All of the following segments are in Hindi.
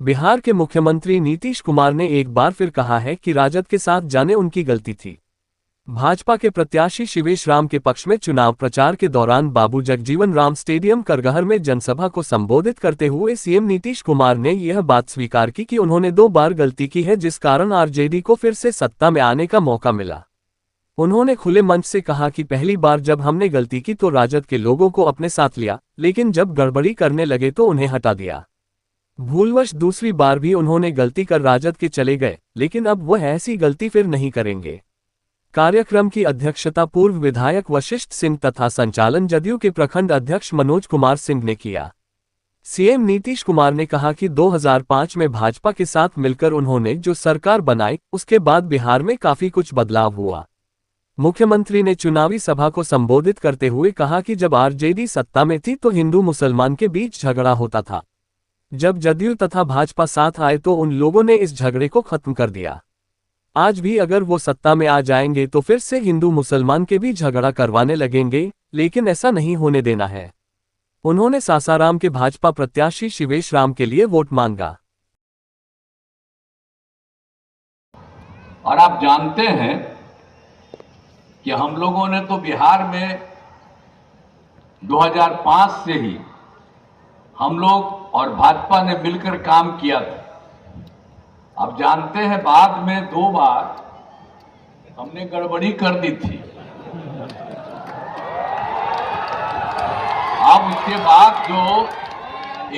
बिहार के मुख्यमंत्री नीतीश कुमार ने एक बार फिर कहा है कि राजद के साथ जाने उनकी गलती थी। भाजपा के प्रत्याशी शिवेश राम के पक्ष में चुनाव प्रचार के दौरान बाबू जगजीवन राम स्टेडियम करगहर में जनसभा को संबोधित करते हुए सीएम नीतीश कुमार ने यह बात स्वीकार की कि उन्होंने 2 बार गलती की है, जिस कारण आरजेडी को फिर से सत्ता में आने का मौका मिला। उन्होंने खुले मंच से कहा कि पहली बार जब हमने गलती की तो राजद के लोगों को अपने साथ लिया, लेकिन जब गड़बड़ी करने लगे तो उन्हें हटा दिया। भूलवश दूसरी बार भी उन्होंने गलती कर राजद के चले गए, लेकिन अब वह ऐसी गलती फिर नहीं करेंगे। कार्यक्रम की अध्यक्षता पूर्व विधायक वशिष्ठ सिंह तथा संचालन जदयू के प्रखंड अध्यक्ष मनोज कुमार सिंह ने किया। सीएम नीतीश कुमार ने कहा कि 2005 में भाजपा के साथ मिलकर उन्होंने जो सरकार बनाई, उसके बाद बिहार में काफी कुछ बदलाव हुआ। मुख्यमंत्री ने चुनावी सभा को संबोधित करते हुए कहा कि जब आरजेडी सत्ता में थी तो हिंदू मुसलमान के बीच झगड़ा होता था। जब जदयू तथा भाजपा साथ आए तो उन लोगों ने इस झगड़े को खत्म कर दिया। आज भी अगर वो सत्ता में आ जाएंगे तो फिर से हिंदू मुसलमान के बीच झगड़ा करवाने लगेंगे, लेकिन ऐसा नहीं होने देना है। उन्होंने सासाराम के भाजपा प्रत्याशी शिवेश राम के लिए वोट मांगा। और आप जानते हैं कि हम लोगों ने तो बिहार में 2005 से ही हम लोग और भाजपा ने मिलकर काम किया था। आप जानते हैं बाद में 2 बार हमने गड़बड़ी कर दी थी। अब उसके बाद जो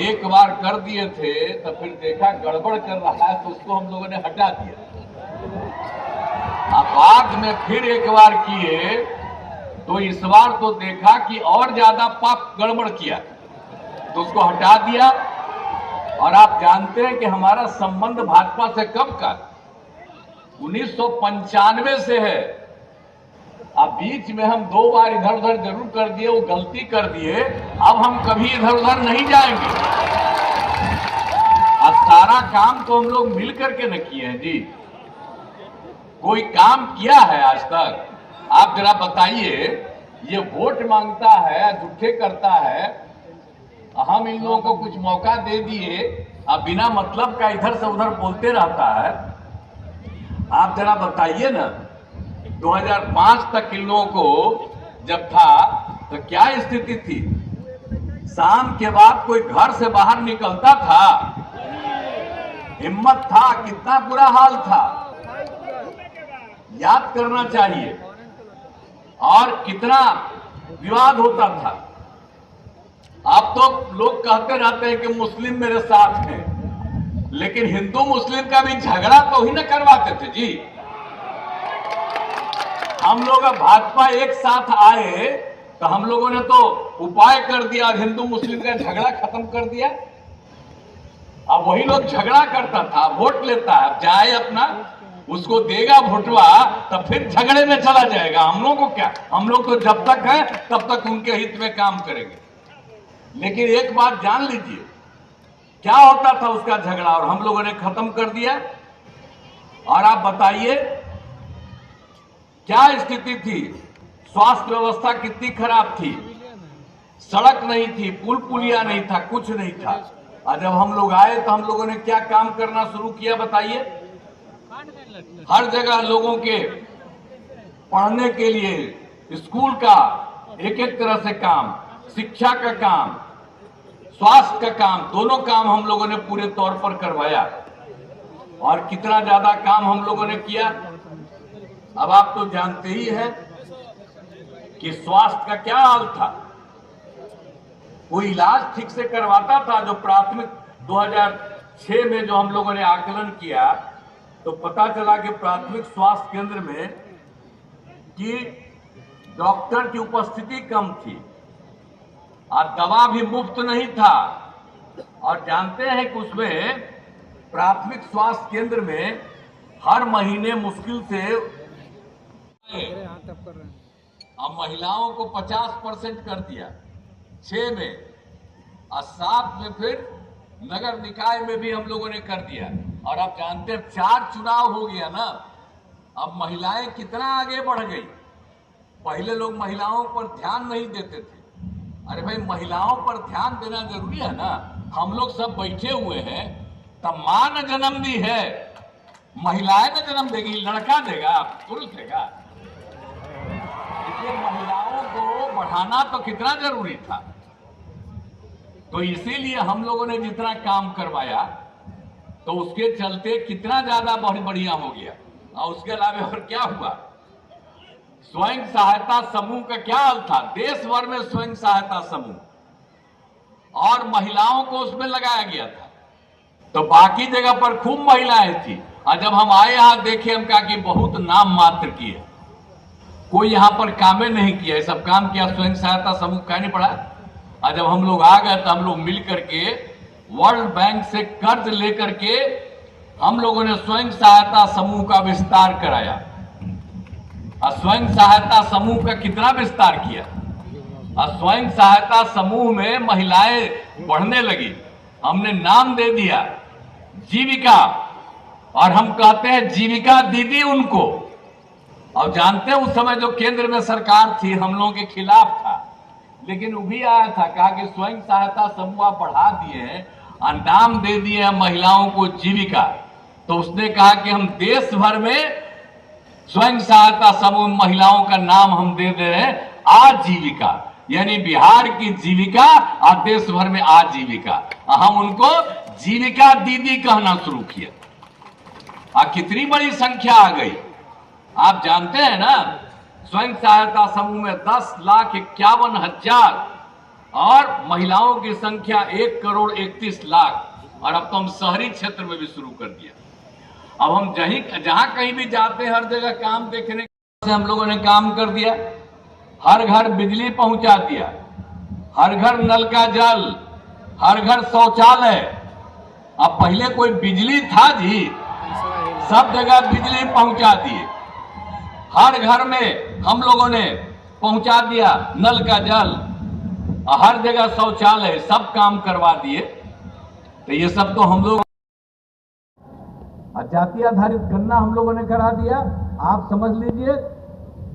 एक बार कर दिए थे तो फिर देखा गड़बड़ कर रहा है तो उसको हम लोगों ने हटा दिया। अब बाद में फिर एक बार किए तो इस बार तो देखा कि और ज्यादा पाप गड़बड़ किया तो उसको हटा दिया। और आप जानते हैं कि हमारा संबंध भाजपा से कब का 1995 से है। अब बीच में हम 2 बार इधर उधर जरूर कर दिए, वो गलती कर दिए, अब हम कभी इधर उधर नहीं जाएंगे। अब सारा काम तो हम लोग मिल करके न किए हैं जी। कोई काम किया है आज तक? आप जरा बताइए। ये वोट मांगता है, झूठे करता है, हम इन लोगों को कुछ मौका दे दिए, अब बिना मतलब का इधर से उधर बोलते रहता है। आप जरा बताइए ना, 2005 तक इन लोगों को जब था तो क्या स्थिति थी? शाम के बाद कोई घर से बाहर निकलता था? हिम्मत था? कितना बुरा हाल था, याद करना चाहिए। और कितना विवाद होता था। अब तो लोग कहते रहते हैं कि मुस्लिम मेरे साथ हैं, लेकिन हिंदू मुस्लिम का भी झगड़ा तो ही न करवाते थे जी। हम लोग अब भाजपा एक साथ आए तो हम लोगों ने तो उपाय कर दिया और हिंदू मुस्लिम का झगड़ा खत्म कर दिया। अब वही लोग झगड़ा करता था, वोट लेता है, जाए अपना, उसको देगा वोटवा, तब फिर झगड़े में चला जाएगा। हम लोग को क्या, हम लोग तो जब तक है तब तक उनके हित में काम करेंगे। लेकिन एक बात जान लीजिए, क्या होता था उसका झगड़ा, और हम लोगों ने खत्म कर दिया। और आप बताइए क्या स्थिति थी? स्वास्थ्य व्यवस्था कितनी खराब थी, सड़क नहीं थी, पुल पुलिया नहीं था, कुछ नहीं था। और जब हम लोग आए तो हम लोगों ने क्या काम करना शुरू किया बताइए? हर जगह लोगों के पढ़ने के लिए स्कूल का एक एक तरह से काम, शिक्षा का काम, स्वास्थ्य का काम, दोनों काम हम लोगों ने पूरे तौर पर करवाया। और कितना ज्यादा काम हम लोगों ने किया। अब आप तो जानते ही हैं कि स्वास्थ्य का क्या हाल था। कोई इलाज ठीक से करवाता था? जो प्राथमिक 2006 में जो हम लोगों ने आकलन किया तो पता चला कि प्राथमिक स्वास्थ्य केंद्र में कि डॉक्टर की उपस्थिति कम थी और दवा भी मुफ्त नहीं था। और जानते हैं कि उसमें प्राथमिक स्वास्थ्य केंद्र में हर महीने मुश्किल से अब महिलाओं को 50% कर दिया 6 में, और 7 में फिर नगर निकाय में भी हम लोगों ने कर दिया। और आप जानते हैं 4 चुनाव हो गया ना, अब महिलाएं कितना आगे बढ़ गई। पहले लोग महिलाओं पर ध्यान नहीं देते थे। अरे भाई, महिलाओं पर ध्यान देना जरूरी है ना। हम लोग सब बैठे हुए हैं, तब मां ने जन्म दी है, महिलाएं ने जन्म देगी, लड़का देगा, पुरुष देगा। इसलिए महिलाओं को बढ़ाना तो कितना जरूरी था। तो इसीलिए हम लोगों ने जितना काम करवाया तो उसके चलते कितना ज्यादा बहुत बढ़िया हो गया। और उसके अलावा और क्या हुआ, स्वयं सहायता समूह का क्या हाल था, देश भर में स्वयं सहायता समूह और महिलाओं को उसमें लगाया गया था। तो बाकी जगह पर खूब महिलाएं थी, और जब हम आए यहां देखे, हम कहा कि बहुत नाम मात्र किए, कोई यहां पर कामें नहीं किया। सब काम किया स्वयं सहायता समूह, क्या नहीं पड़ा। और जब हम लोग आ गए तो हम लोग मिल करके वर्ल्ड बैंक से कर्ज लेकर के हम लोगों ने स्वयं सहायता समूह का विस्तार कराया। और स्वयं सहायता समूह का कितना विस्तार किया, और स्वयं सहायता समूह में महिलाएं बढ़ने लगी। हमने नाम दे दिया जीविका, और हम कहते हैं जीविका दीदी उनको। और जानते हैं उस समय जो केंद्र में सरकार थी हम लोगों के खिलाफ था, लेकिन वो भी आया था, कहा कि स्वयं सहायता समूह बढ़ा दिए हैं और नाम दे दिए हैं महिलाओं को जीविका। तो उसने कहा कि हम देश भर में स्वयं सहायता समूह महिलाओं का नाम हम दे दे रहे हैं आजीविका, यानी बिहार की जीविका और देश भर में आजीविका। हम उनको जीविका दीदी कहना शुरू किया। कितनी बड़ी संख्या आ गई आप जानते हैं ना। स्वयं सहायता समूह में 10,51,000 और महिलाओं की संख्या 1,31,00,000। और अब तो हम शहरी क्षेत्र में भी शुरू कर दिया। अब हम जहां कहीं भी जाते हैं हर जगह काम देखने से हम लोगों ने काम कर दिया। हर घर बिजली पहुंचा दिया, हर घर नल का जल, हर घर शौचालय। अब पहले कोई बिजली था जी, सब जगह बिजली पहुंचा दिए। हर घर में हम लोगों ने पहुंचा दिया नल का जल, हर जगह शौचालय, सब काम करवा दिए। तो ये सब तो हम लोग जाति आधारित गणना हम लोगों ने करा दिया। आप समझ लीजिए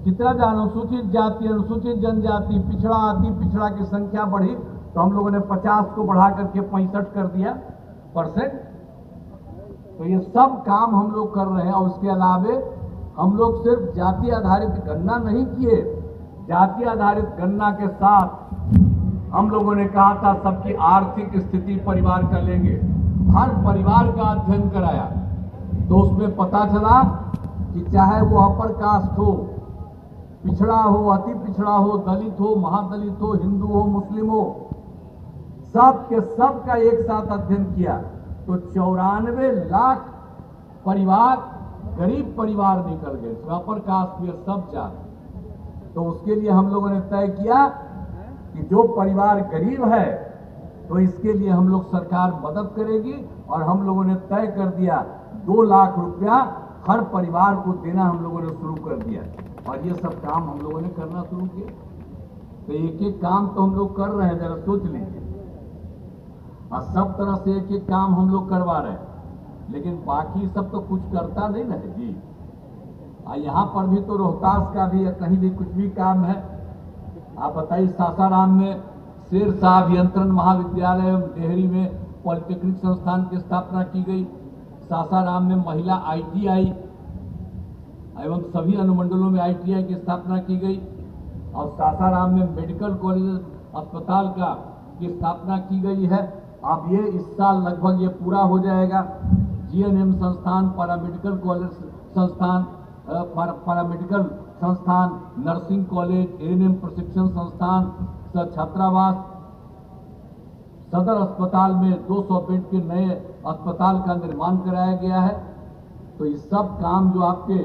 कितना अनुसूचित जाति, अनुसूचित जनजाति, पिछड़ा, अति पिछड़ा की संख्या बढ़ी तो हम लोगों ने 50 को बढ़ा करके 65 कर दिया %। तो ये सब काम हम लोग कर रहे हैं। और उसके अलावे हम लोग सिर्फ जाति आधारित गणना नहीं किए, जाति आधारित गणना के साथ हम लोगों ने कहा था सबकी आर्थिक स्थिति परिवार का लेंगे। हर परिवार का अध्ययन कराया तो उसमें पता चला कि चाहे वो अपर कास्ट हो, पिछड़ा हो, अति पिछड़ा हो, दलित हो, महादलित हो, हिंदू हो, मुस्लिम हो, सब के सब का एक साथ अध्ययन किया तो 94 लाख परिवार, गरीब परिवार निकल गए, अपर कास्ट में सब जात। तो उसके लिए हम लोगों ने तय किया कि जो परिवार गरीब है तो इसके लिए हम लोग सरकार मदद करेगी। और हम लोगों ने तय कर दिया 2 लाख रुपया हर परिवार को देना हम लोगों ने शुरू कर दिया। और ये सब काम हम लोगों ने करना शुरू किया। तो एक एक काम तो हम लोग कर रहे हैं, जरा सोच लीजिए। और सब तरह से एक एक काम हम लोग करवा रहे हैं, लेकिन बाकी सब तो कुछ करता नहीं ना है जी। यहाँ पर भी तो रोहतास का भी कहीं भी कुछ भी काम है। आप बताइए, सासाराम में शेर शाह अभियंत्रण महाविद्यालय, डेहरी में पॉलिटेक्निक संस्थान की स्थापना की गई। सासाराम में महिला ITI एवं सभी अनुमंडलों में ITI की स्थापना की गई। और सासाराम में मेडिकल कॉलेज अस्पताल की स्थापना की गई है। अब ये इस साल लगभग ये पूरा हो जाएगा। GNM संस्थान, पैरामेडिकल कॉलेज संस्थान, पैरामेडिकल संस्थान, नर्सिंग कॉलेज, ANM प्रशिक्षण संस्थान, छात्रावास, सदर अस्पताल में 200 बेड के नए अस्पताल का निर्माण कराया गया है। तो ये सब काम जो आपके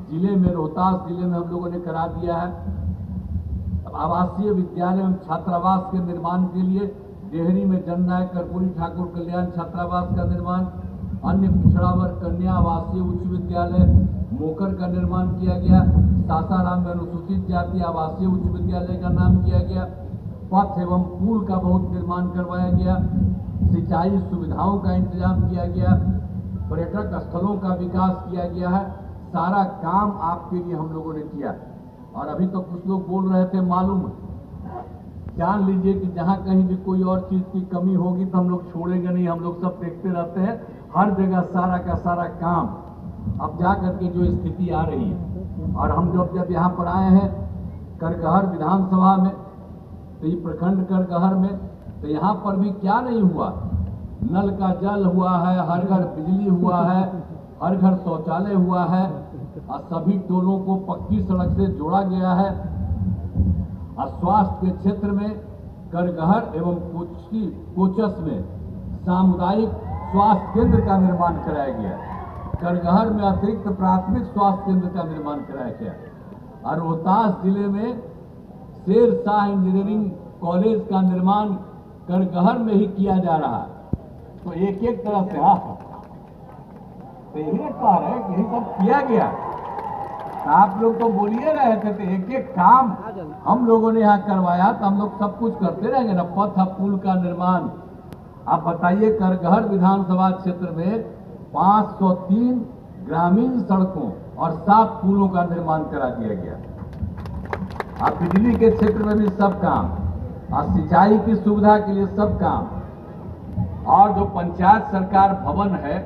जिले में, रोहतास जिले में हम लोगों ने करा दिया है। आवासीय विद्यालय एवं छात्रावास के निर्माण के लिए डेहरी में जननायक कर्पूरी ठाकुर कल्याण छात्रावास का निर्माण, अन्य पिछड़ा वर्ग कन्या आवासीय उच्च विद्यालय मोकर का निर्माण किया गया। सासाराम में अनुसूचित जाति आवासीय उच्च विद्यालय का नाम किया गया। पथ एवं पुल का बहुत निर्माण करवाया गया। सिंचाई सुविधाओं का इंतजाम किया गया। पर्यटक स्थलों का विकास किया गया है। सारा काम आपके लिए हम लोगों ने किया। और अभी तो कुछ लोग बोल रहे थे, मालूम जान लीजिए कि जहां कहीं भी कोई और चीज की कमी होगी तो हम लोग छोड़ेंगे नहीं, हम लोग सब देखते रहते हैं। हर जगह सारा का सारा काम अब जा करके जो स्थिति आ रही है, और हम जब यहाँ पर आए हैं करगहर विधानसभा में, तो ये प्रखंड करगहर में, तो यहाँ पर भी क्या नहीं हुआ, नल का जल हुआ है, हर घर बिजली हुआ है, हर घर शौचालय हुआ है, और सभी टोलों को पक्की सड़क से जोड़ा गया है। और स्वास्थ्य के क्षेत्र में करगहर एवं कोचस में सामुदायिक स्वास्थ्य केंद्र का निर्माण कराया गया। करगहर में अतिरिक्त प्राथमिक स्वास्थ्य केंद्र का निर्माण कराया गया, और रोहतास जिले में शेर शाह इंजीनियरिंग कॉलेज का निर्माण करगहर में ही किया जा रहा है। तो एक एक तरह से तो यही कह रहे कि यही सब किया गया। आप लोग तो बोलिए रहे थे, तो एक एक काम हम लोगों ने यहाँ करवाया, तो हम लोग सब कुछ करते रहेंगे ना। पथ पुल का निर्माण, आप बताइए करगहर विधानसभा क्षेत्र में 503 ग्रामीण सड़कों और 7 पुलों का निर्माण करा दिया गया। आप बिजली के क्षेत्र में भी सब काम, और सिंचाई की सुविधा के लिए सब काम, और जो पंचायत सरकार भवन है,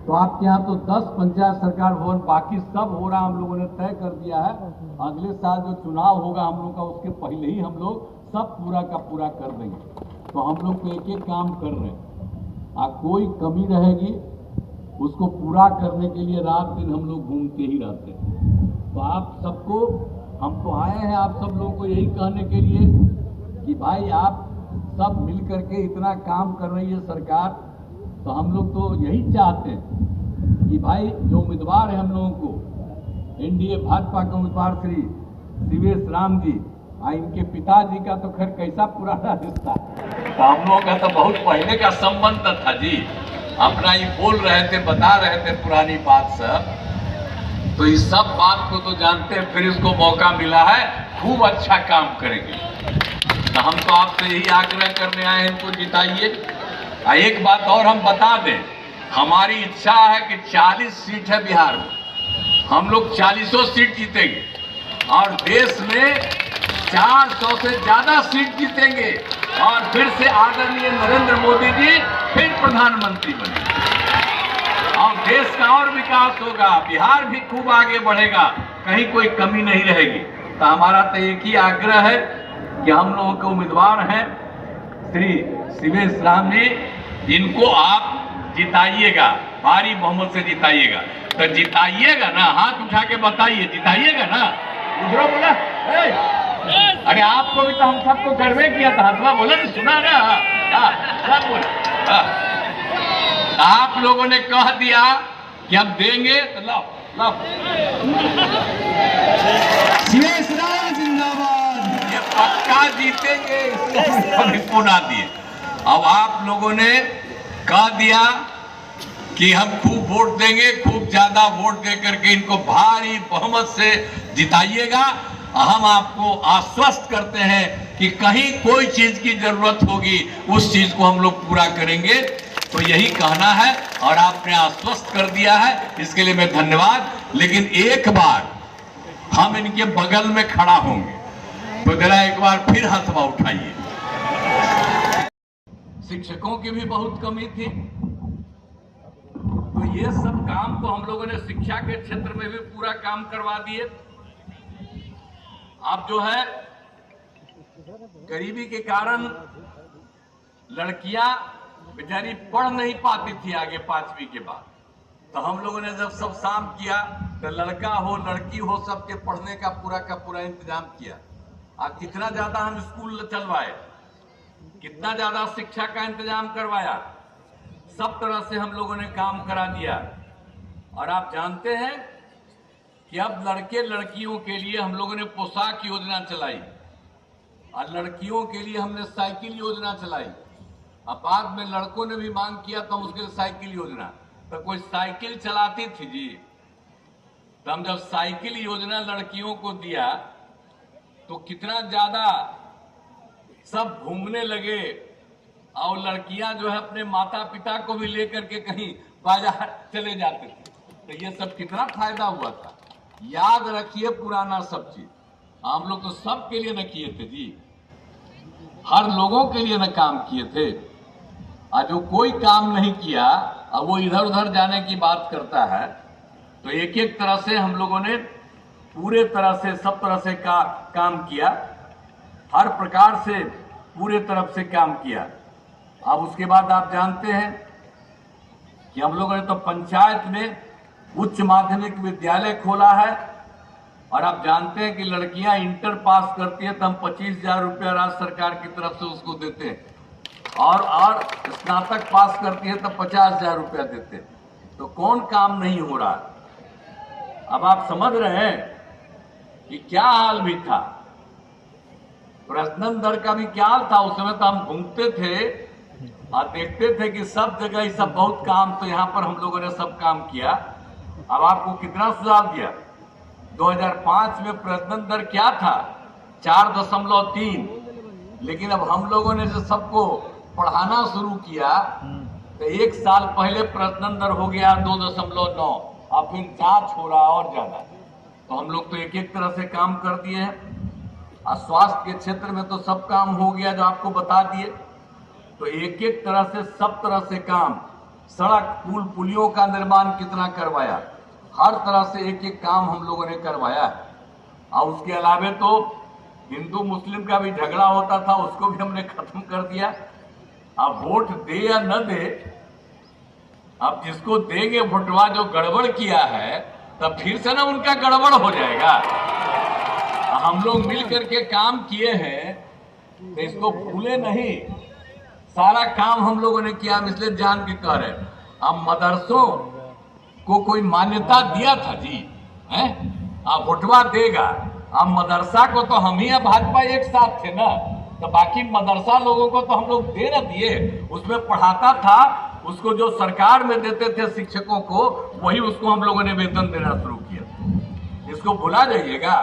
तो आपके यहाँ तो 10 पंचायत सरकार भवन, बाकी सब हो रहा हम लोगों ने तय कर दिया है। अगले साल जो चुनाव होगा हम लोग का, उसके पहले ही हम लोग सब पूरा का पूरा कर देंगे। तो हम लोग तो एक एक काम कर रहे हैं, कोई कमी रहेगी उसको पूरा करने के लिए रात दिन हम लोग घूमते ही रहते हैं। तो आप सबको, हम तो आए हैं आप सब लोगों को यही कहने के लिए कि भाई आप सब मिल करके इतना काम कर रही है सरकार, तो हम लोग तो यही चाहते हैं कि भाई जो उम्मीदवार है हम लोगों को, एनडीए भाजपा के उम्मीदवार श्री शिवेश राम जी, इनके पिताजी का तो खैर कैसा पुराना रिश्ता, तो हम लोगों का तो बहुत पहले का संबंध था जी। अपना ये बोल रहे थे, बता रहे थे पुरानी बात सब, तो इस सब बात को तो जानते हैं। फिर इसको मौका मिला है, खूब अच्छा काम करेंगे। तो हम तो आपसे यही आग्रह करने आए हैं, इनको जिताइए। एक बात और हम बता दें, हमारी इच्छा है कि 40 सीट है बिहार में, हम लोग 40 सीट जीतेंगे, और देश में 400 से ज्यादा सीट जीतेंगे, और फिर से आदरणीय नरेंद्र मोदी जी फिर प्रधानमंत्री बनेंगे, और देश का और विकास होगा, बिहार भी खूब आगे बढ़ेगा, कहीं कोई कमी नहीं रहेगी। तो हमारा तो एक ही आग्रह है कि हम लोगों के उम्मीदवार हैं श्री शिवेश राम जी, इनको आप जिताइएगा, भारी बहुमत से जिताइएगा। तो जिताइएगा ना, हाथ उठा के बताइए, जिताइएगा ना। उधरो बोला, अरे आपको भी तो हम सबको गर्वे किया था, हथवा बोला नहीं, सुना ना, सब बोला। आप लोगों ने कह दिया कि हम देंगे, तो लो लो, शिवेश राम जिंदाबाद, ये पक्का जीतेंगे, इसको पुना दिए। अब आप लोगों ने कह दिया कि हम खूब वोट देंगे, खूब ज्यादा वोट दे करके इनको भारी बहुमत से जिताइएगा। हम आपको आश्वस्त करते हैं कि कहीं कोई चीज की जरूरत होगी उस चीज को हम लोग पूरा करेंगे। तो यही कहना है, और आपने आश्वस्त कर दिया है, इसके लिए मैं धन्यवाद। लेकिन एक बार हम इनके बगल में खड़ा होंगे, तो जरा एक बार फिर हथवा उठाइए। शिक्षकों की भी बहुत कमी थी, तो ये सब काम तो हम लोगों ने शिक्षा के क्षेत्र में भी पूरा काम करवा दिए। अब जो है गरीबी के कारण लड़कियां बेचारी पढ़ नहीं पाती थी आगे 5वीं के बाद, तो हम लोगों ने जब सब शाम किया, तो लड़का हो लड़की हो सबके पढ़ने का पूरा इंतजाम किया। अब कितना ज्यादा हम स्कूल चलवाए, कितना ज्यादा शिक्षा का इंतजाम करवाया, सब तरह से हम लोगों ने काम करा दिया। और आप जानते हैं कि अब लड़के लड़कियों के लिए हम लोगों ने पोशाक योजना चलाई, और लड़कियों के लिए हमने साइकिल योजना चलाई। अब बाद में लड़कों ने भी मांग किया तो उसके लिए साइकिल योजना, तो कोई साइकिल चलाती थी जी, तो हम जब साइकिल योजना लड़कियों को दिया तो कितना ज्यादा सब घूमने लगे, और लड़कियां जो है अपने माता पिता को भी लेकर के कहीं बाजार चले जाते थे। तो ये सब कितना फायदा हुआ था। याद रखिए पुराना सब चीज, हम लोग तो सब के लिए न किए थे जी, हर लोगों के लिए न काम किए थे। और जो कोई काम नहीं किया अब वो इधर उधर जाने की बात करता है, तो एक एक तरह से हम लोगों ने पूरे तरह से सब तरह से काम किया, हर प्रकार से पूरे तरफ से काम किया। अब उसके बाद आप जानते हैं कि हम लोगों ने तो पंचायत में उच्च माध्यमिक विद्यालय खोला है, और आप जानते हैं कि लड़कियां इंटर पास करती है तो हम 25,000 रुपया राज्य सरकार की तरफ से उसको देते हैं, और स्नातक पास करती है तो 50,000 रुपया देते हैं। तो कौन काम नहीं हो रहा? अब आप समझ रहे हैं कि क्या हाल भी था, प्रजनन दर का भी क्या हाल था। उस समय तो हम घूमते थे और देखते थे कि सब जगह ये सब बहुत काम, तो यहाँ पर हम लोगों ने सब काम किया। अब आपको कितना सुझाव दिया, 2005 में प्रजनन दर क्या था, 4.3, लेकिन अब हम लोगों ने जो सबको पढ़ाना शुरू किया तो एक साल पहले प्रजनन दर हो गया 2.9, और फिर जांच हो रहा और ज्यादा। तो हम लोग तो एक एक तरह से काम कर दिए हैं। और स्वास्थ्य के क्षेत्र में तो सब काम हो गया जो आपको बता दिए। तो एक एक तरह से सब तरह से काम, सड़क पुल पुलियों का निर्माण कितना करवाया, हर तरह से एक एक काम हम लोगों ने करवाया है। और उसके अलावे तो हिंदू मुस्लिम का भी झगड़ा होता था, उसको भी हमने खत्म कर दिया। अब वोट दे या न दे, अब जिसको देंगे वोटवा जो गड़बड़ किया है, तब फिर से ना उनका गड़बड़ हो जाएगा। हम लोग मिल करके काम किए हैं तो इसको भूले नहीं, सारा काम हम लोगों ने किया। हम इसलिए जान के कह रहे हैं, अब मदरसों को कोई मान्यता दिया था जी, हैं? अब वोटवा देगा, अब मदरसा को तो हम ही भाजपा एक साथ थे ना, तो बाकी मदरसा लोगों को तो हम लोग दे न दिए। उसमें पढ़ाता था, उसको जो सरकार में देते थे शिक्षकों को, वही उसको हम लोगों ने वेतन देना शुरू किया। इसको भुला जाइएगा।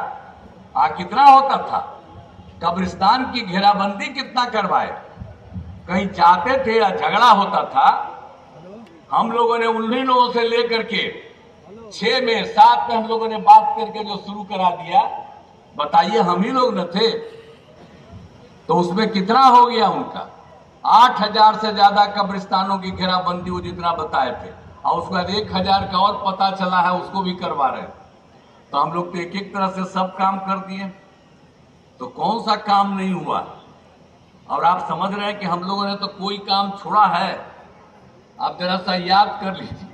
कितना होता था, कब्रिस्तान की घेराबंदी कितना करवाए, कहीं जाते थे या झगड़ा होता था, हम लोगों ने उन्हीं लोगों से लेकर के 6 में 7 में हम लोगों ने बात करके जो शुरू करा दिया। बताइए, हम ही लोग न थे? तो उसमें कितना हो गया उनका, 8,000 से ज्यादा कब्रिस्तानों की घेराबंदी वो जितना बताए थे, और उसके बाद 1,000 का और पता चला है, उसको भी करवा रहे हैं। तो हम लोग तो एक एक तरह से सब काम कर दिए, तो कौन सा काम नहीं हुआ? और आप समझ रहे हैं कि हम लोगों ने तो कोई काम छोड़ा है? आप जरा सा याद कर लीजिए,